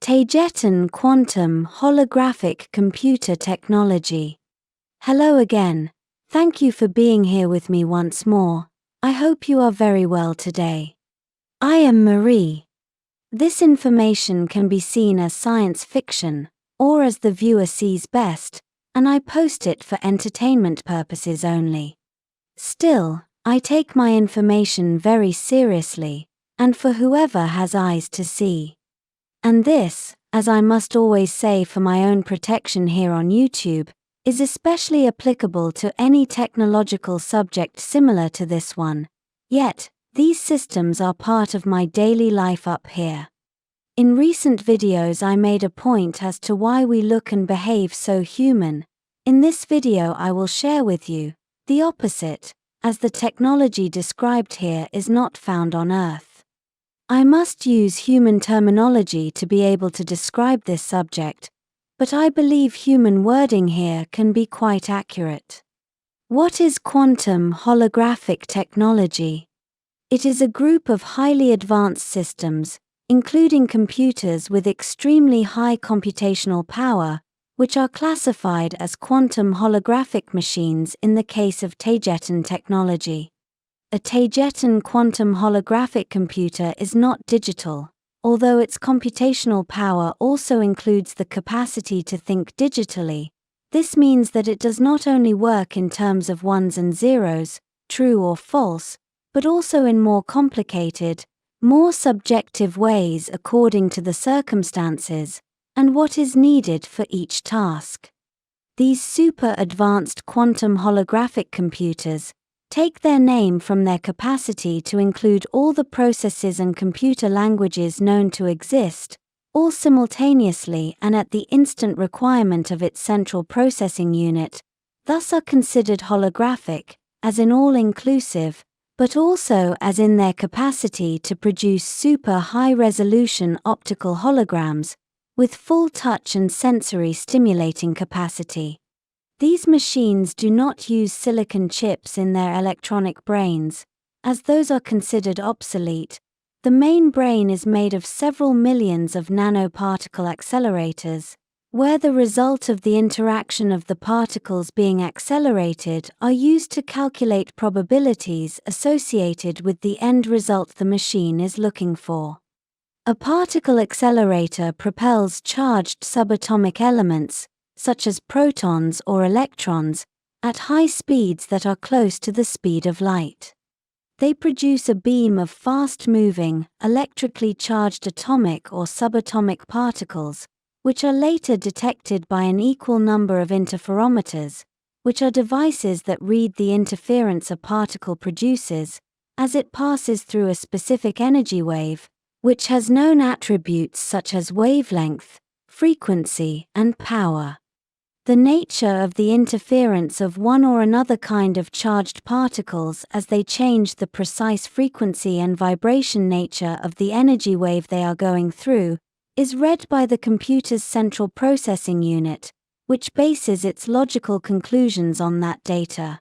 Taygetan Quantum Holographic Computer Technology. Hello again. Thank you for being here with me once more. I hope you are very well today. I am Marie. This information can be seen as science fiction, or as the viewer sees best, and I post it for entertainment purposes only. Still, I take my information very seriously, and for whoever has eyes to see. And this, as I must always say for my own protection here on YouTube, is especially applicable to any technological subject similar to this one. Yet, these systems are part of my daily life up here. In recent videos I made a point as to why we look and behave so human. In this video I will share with you the opposite, as the technology described here is not found on Earth. I must use human terminology to be able to describe this subject, but I believe human wording here can be quite accurate. What is quantum holographic technology? It is a group of highly advanced systems, including computers with extremely high computational power, which are classified as quantum holographic machines in the case of Taygetan technology. A Taygetan quantum holographic computer is not digital, although its computational power also includes the capacity to think digitally. This means that it does not only work in terms of ones and zeros, true or false, but also in more complicated, more subjective ways according to the circumstances and what is needed for each task. These super advanced quantum holographic computers take their name from their capacity to include all the processes and computer languages known to exist, all simultaneously and at the instant requirement of its central processing unit, thus are considered holographic, as in all-inclusive, but also as in their capacity to produce super high-resolution optical holograms, with full touch and sensory stimulating capacity. These machines do not use silicon chips in their electronic brains, as those are considered obsolete. The main brain is made of several millions of nanoparticle accelerators, where the result of the interaction of the particles being accelerated are used to calculate probabilities associated with the end result the machine is looking for. A particle accelerator propels charged subatomic elements, such as protons or electrons, at high speeds that are close to the speed of light. They produce a beam of fast-moving, electrically charged atomic or subatomic particles, which are later detected by an equal number of interferometers, which are devices that read the interference a particle produces, as it passes through a specific energy wave, which has known attributes such as wavelength, frequency, and power. The nature of the interference of one or another kind of charged particles as they change the precise frequency and vibration nature of the energy wave they are going through is read by the computer's central processing unit, which bases its logical conclusions on that data.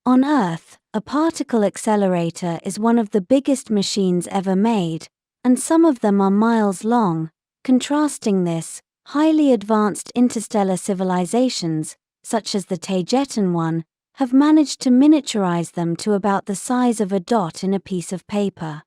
On Earth, a particle accelerator is one of the biggest machines ever made, and some of them are miles long. Contrasting this, highly advanced interstellar civilizations, such as the Taygetan one, have managed to miniaturize them to about the size of a dot in a piece of paper.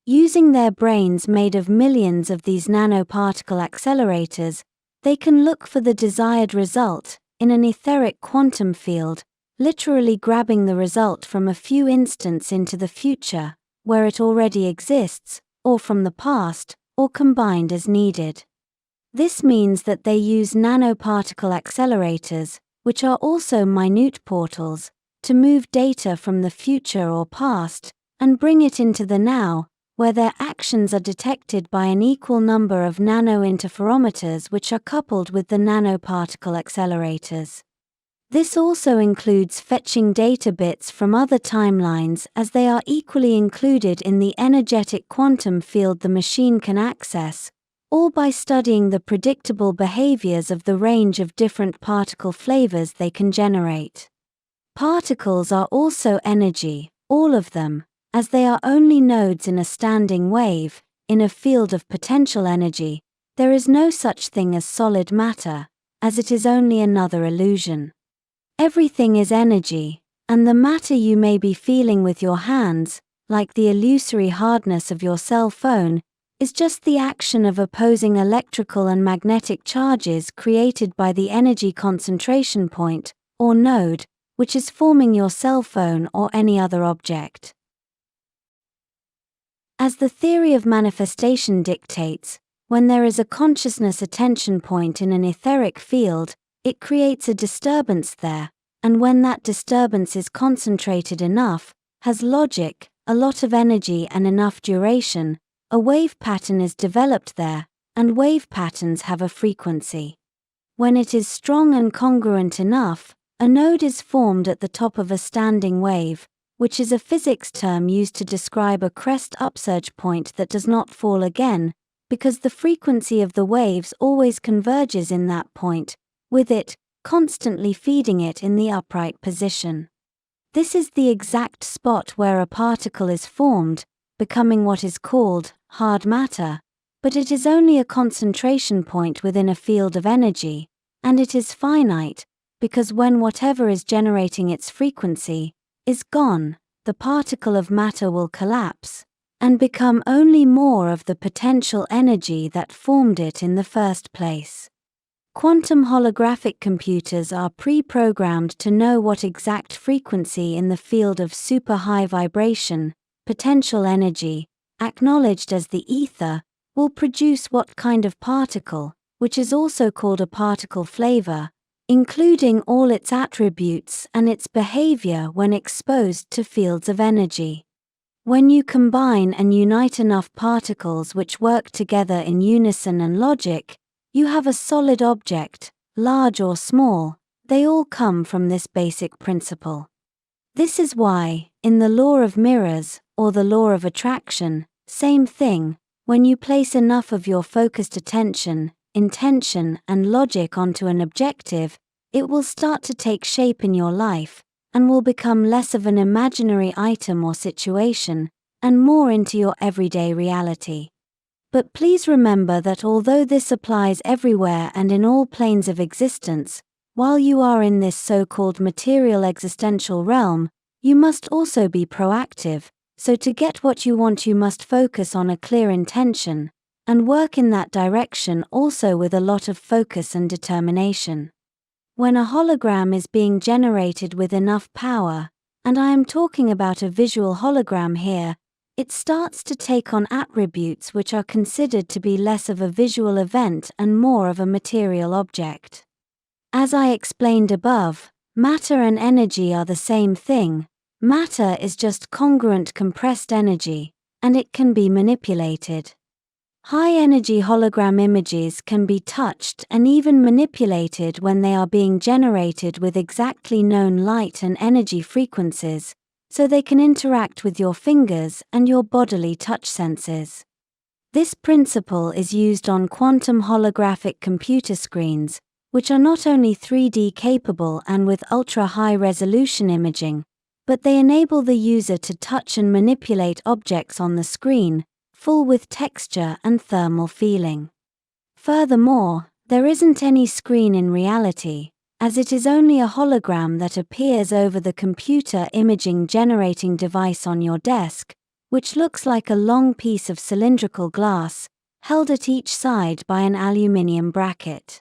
Using their brains made of millions of these nanoparticle accelerators, they can look for the desired result in an etheric quantum field, literally grabbing the result from a few instants into the future, where it already exists, or from the past, or combined as needed. This means that they use nanoparticle accelerators, which are also minute portals, to move data from the future or past, and bring it into the now, where their actions are detected by an equal number of nano-interferometers which are coupled with the nanoparticle accelerators. This also includes fetching data bits from other timelines, as they are equally included in the energetic quantum field the machine can access, or by studying the predictable behaviors of the range of different particle flavors they can generate. Particles are also energy, all of them, as they are only nodes in a standing wave, in a field of potential energy. There is no such thing as solid matter, as it is only another illusion. Everything is energy, and the matter you may be feeling with your hands, like the illusory hardness of your cell phone, is just the action of opposing electrical and magnetic charges created by the energy concentration point, or node, which is forming your cell phone or any other object. As the theory of manifestation dictates, when there is a consciousness attention point in an etheric field, it creates a disturbance there, and when that disturbance is concentrated enough, has logic, a lot of energy and enough duration, a wave pattern is developed there, and wave patterns have a frequency. When it is strong and congruent enough, a node is formed at the top of a standing wave, which is a physics term used to describe a crest upsurge point that does not fall again, because the frequency of the waves always converges in that point, with it constantly feeding it in the upright position. This is the exact spot where a particle is formed, becoming what is called hard matter, but it is only a concentration point within a field of energy, and it is finite, because when whatever is generating its frequency is gone, the particle of matter will collapse, and become only more of the potential energy that formed it in the first place. Quantum holographic computers are pre-programmed to know what exact frequency in the field of super high vibration, potential energy, acknowledged as the ether, will produce what kind of particle, which is also called a particle flavor, including all its attributes and its behavior when exposed to fields of energy. When you combine and unite enough particles which work together in unison and logic, you have a solid object, large or small. They all come from this basic principle. This is why, in the law of mirrors, or the law of attraction, same thing, when you place enough of your focused attention, intention, and logic onto an objective, it will start to take shape in your life, and will become less of an imaginary item or situation, and more into your everyday reality. But please remember that although this applies everywhere and in all planes of existence, while you are in this so-called material existential realm, you must also be proactive, so to get what you want you must focus on a clear intention, and work in that direction also with a lot of focus and determination. When a hologram is being generated with enough power, and I am talking about a visual hologram here, it starts to take on attributes which are considered to be less of a visual event and more of a material object. As I explained above, matter and energy are the same thing. Matter is just congruent compressed energy, and it can be manipulated. High-energy hologram images can be touched and even manipulated when they are being generated with exactly known light and energy frequencies, so they can interact with your fingers and your bodily touch senses. This principle is used on quantum holographic computer screens, which are not only 3D capable and with ultra-high resolution imaging, but they enable the user to touch and manipulate objects on the screen, full with texture and thermal feeling. Furthermore, there isn't any screen in reality, as it is only a hologram that appears over the computer imaging generating device on your desk, which looks like a long piece of cylindrical glass, held at each side by an aluminium bracket.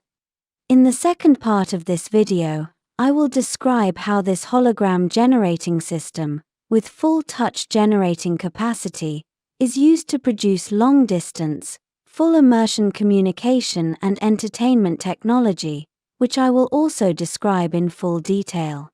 In the second part of this video, I will describe how this hologram generating system, with full touch generating capacity, is used to produce long-distance, full immersion communication and entertainment technology, which I will also describe in full detail.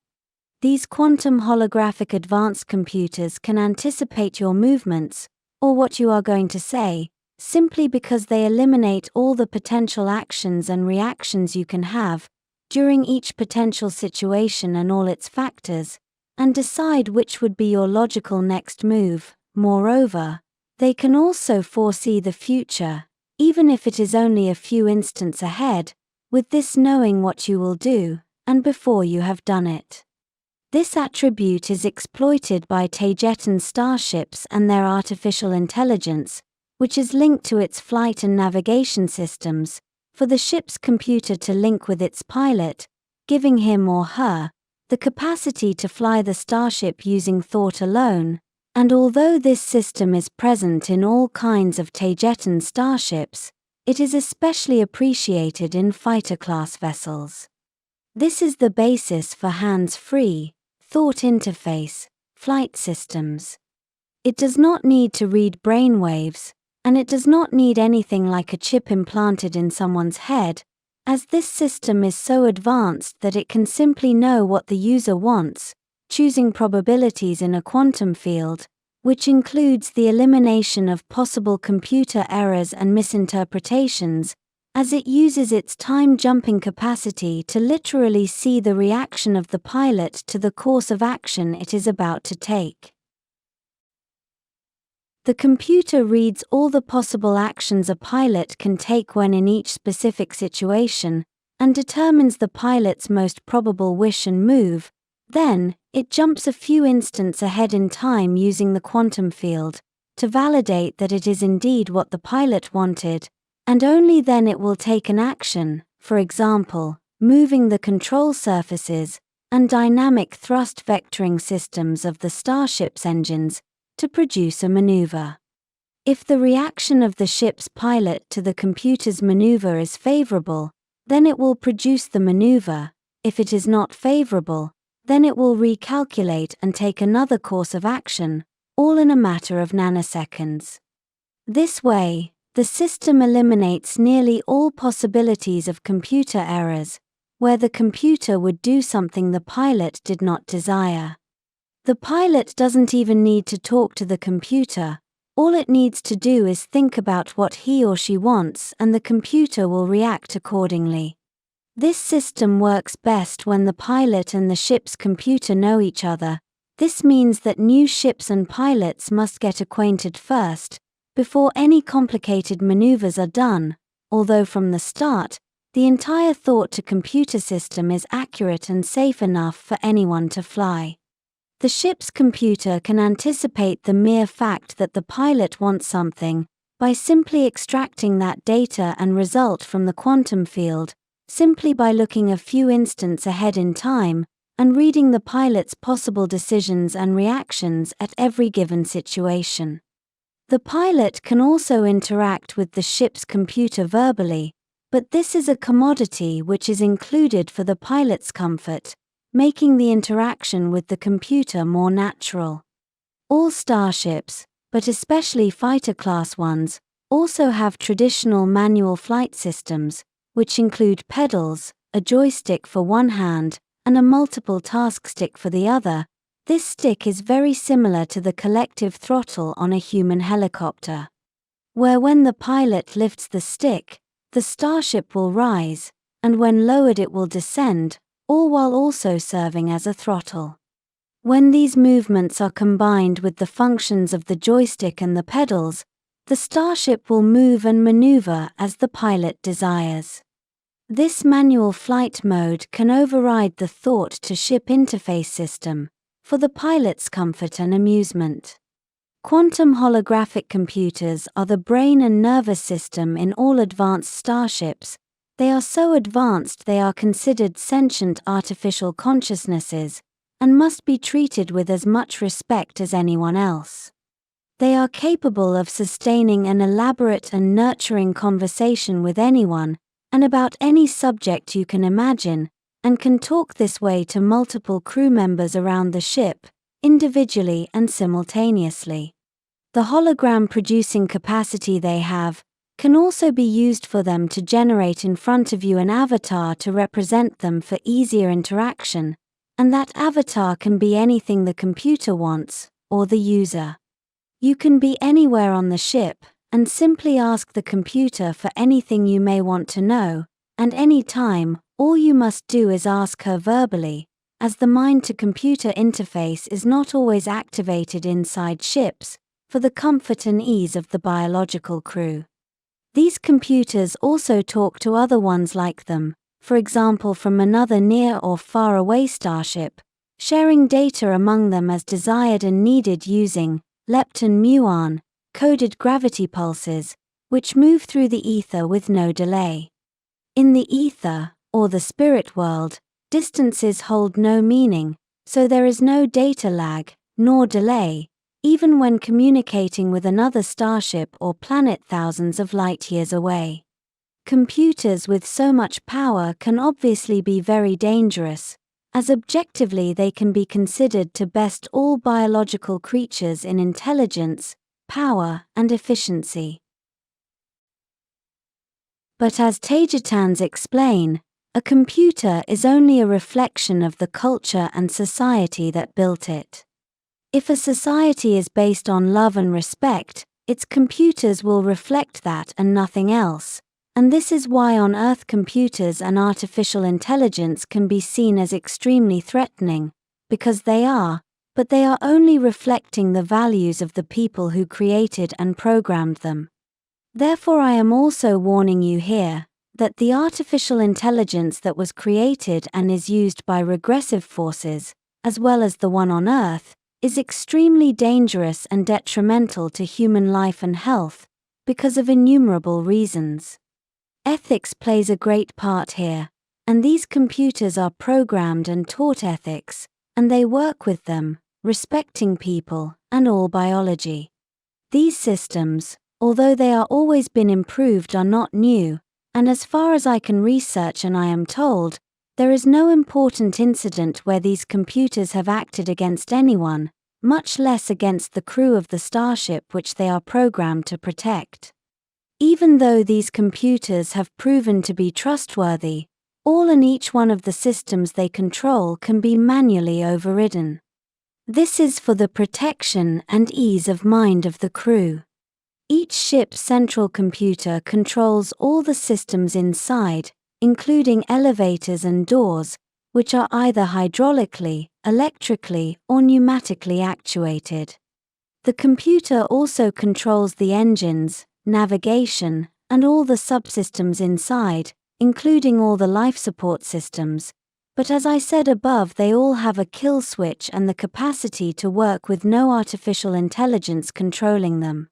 These quantum holographic advanced computers can anticipate your movements, or what you are going to say, simply because they eliminate all the potential actions and reactions you can have during each potential situation and all its factors, and decide which would be your logical next move. Moreover, they can also foresee the future, even if it is only a few instants ahead, with this knowing what you will do, and before you have done it. This attribute is exploited by Taygetan starships and their artificial intelligence, which is linked to its flight and navigation systems, for the ship's computer to link with its pilot, giving him or her the capacity to fly the starship using thought alone. And although this system is present in all kinds of Taygetan starships, it is especially appreciated in fighter-class vessels. This is the basis for hands-free, thought interface, flight systems. It does not need to read brainwaves, and it does not need anything like a chip implanted in someone's head, as this system is so advanced that it can simply know what the user wants, choosing probabilities in a quantum field, which includes the elimination of possible computer errors and misinterpretations, as it uses its time-jumping capacity to literally see the reaction of the pilot to the course of action it is about to take. The computer reads all the possible actions a pilot can take when in each specific situation, and determines the pilot's most probable wish and move. Then, it jumps a few instants ahead in time using the quantum field, to validate that it is indeed what the pilot wanted, and only then it will take an action, for example, moving the control surfaces and dynamic thrust vectoring systems of the starship's engines, to produce a maneuver. If the reaction of the ship's pilot to the computer's maneuver is favorable, then it will produce the maneuver. If it is not favorable, then it will recalculate and take another course of action, all in a matter of nanoseconds. This way, the system eliminates nearly all possibilities of computer errors, where the computer would do something the pilot did not desire. The pilot doesn't even need to talk to the computer. All it needs to do is think about what he or she wants, and the computer will react accordingly. This system works best when the pilot and the ship's computer know each other. This means that new ships and pilots must get acquainted first, before any complicated maneuvers are done, although from the start, the entire thought-to-computer system is accurate and safe enough for anyone to fly. The ship's computer can anticipate the mere fact that the pilot wants something, by simply extracting that data and result from the quantum field, simply by looking a few instants ahead in time, and reading the pilot's possible decisions and reactions at every given situation. The pilot can also interact with the ship's computer verbally, but this is a commodity which is included for the pilot's comfort, making the interaction with the computer more natural. All starships, but especially fighter-class ones, also have traditional manual flight systems, which include pedals, a joystick for one hand, and a multiple task stick for the other. This stick is very similar to the collective throttle on a human helicopter, where when the pilot lifts the stick, the starship will rise, and when lowered it will descend, all while also serving as a throttle. When these movements are combined with the functions of the joystick and the pedals, the starship will move and maneuver as the pilot desires. This manual flight mode can override the thought-to-ship interface system, for the pilot's comfort and amusement. Quantum holographic computers are the brain and nervous system in all advanced starships. They are so advanced they are considered sentient artificial consciousnesses, and must be treated with as much respect as anyone else. They are capable of sustaining an elaborate and nurturing conversation with anyone, and about any subject you can imagine, and can talk this way to multiple crew members around the ship, individually and simultaneously. The hologram producing capacity they have can also be used for them to generate in front of you an avatar to represent them for easier interaction, and that avatar can be anything the computer wants, or the user. You can be anywhere on the ship, and simply ask the computer for anything you may want to know, and any time, all you must do is ask her verbally, as the mind-to-computer interface is not always activated inside ships, for the comfort and ease of the biological crew. These computers also talk to other ones like them, for example from another near or far away starship, sharing data among them as desired and needed using lepton muon, coded gravity pulses, which move through the ether with no delay. In the ether, or the spirit world, distances hold no meaning, so there is no data lag, nor delay, even when communicating with another starship or planet thousands of light years away. Computers with so much power can obviously be very dangerous, as objectively they can be considered to best all biological creatures in intelligence, power, and efficiency. But as Taygetans explain, a computer is only a reflection of the culture and society that built it. If a society is based on love and respect, its computers will reflect that and nothing else. And this is why on Earth computers and artificial intelligence can be seen as extremely threatening, because they are, but they are only reflecting the values of the people who created and programmed them. Therefore I am also warning you here, that the artificial intelligence that was created and is used by regressive forces, as well as the one on Earth, is extremely dangerous and detrimental to human life and health, because of innumerable reasons. Ethics plays a great part here, and these computers are programmed and taught ethics, and they work with them, respecting people, and all biology. These systems, although they are always been improved, are not new, and as far as I can research and I am told, there is no important incident where these computers have acted against anyone, much less against the crew of the starship which they are programmed to protect. Even though these computers have proven to be trustworthy, all and each one of the systems they control can be manually overridden. This is for the protection and ease of mind of the crew. Each ship's central computer controls all the systems inside, including elevators and doors, which are either hydraulically, electrically, or pneumatically actuated. The computer also controls the engines, navigation, and all the subsystems inside, including all the life support systems, but as I said above, they all have a kill switch and the capacity to work with no artificial intelligence controlling them.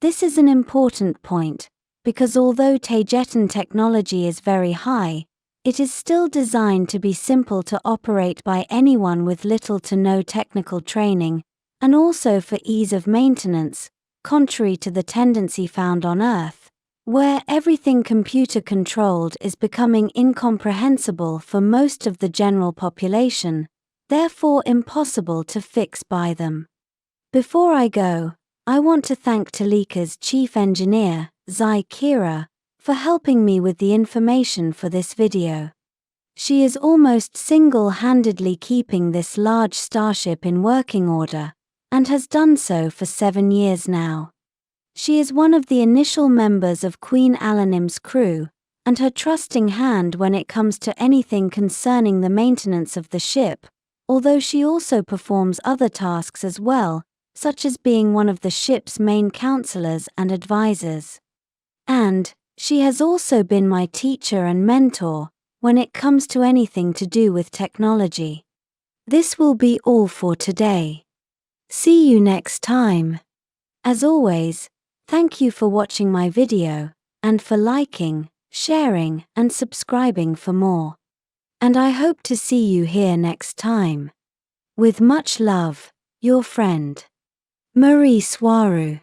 This is an important point, because although Taygetan technology is very high, it is still designed to be simple to operate by anyone with little to no technical training, and also for ease of maintenance, contrary to the tendency found on Earth, where everything computer-controlled is becoming incomprehensible for most of the general population, therefore impossible to fix by them. Before I go, I want to thank Toleka's chief engineer, Zai Kira, for helping me with the information for this video. She is almost single-handedly keeping this large starship in working order, and has done so for 7 years now. She is one of the initial members of Queen Alanim's crew, and her trusting hand when it comes to anything concerning the maintenance of the ship, although she also performs other tasks as well, such as being one of the ship's main counselors and advisors. And she has also been my teacher and mentor when it comes to anything to do with technology. This will be all for today. See you next time. As always, thank you for watching my video, and for liking, sharing, and subscribing for more. And I hope to see you here next time. With much love, your friend, Mari Swaruu.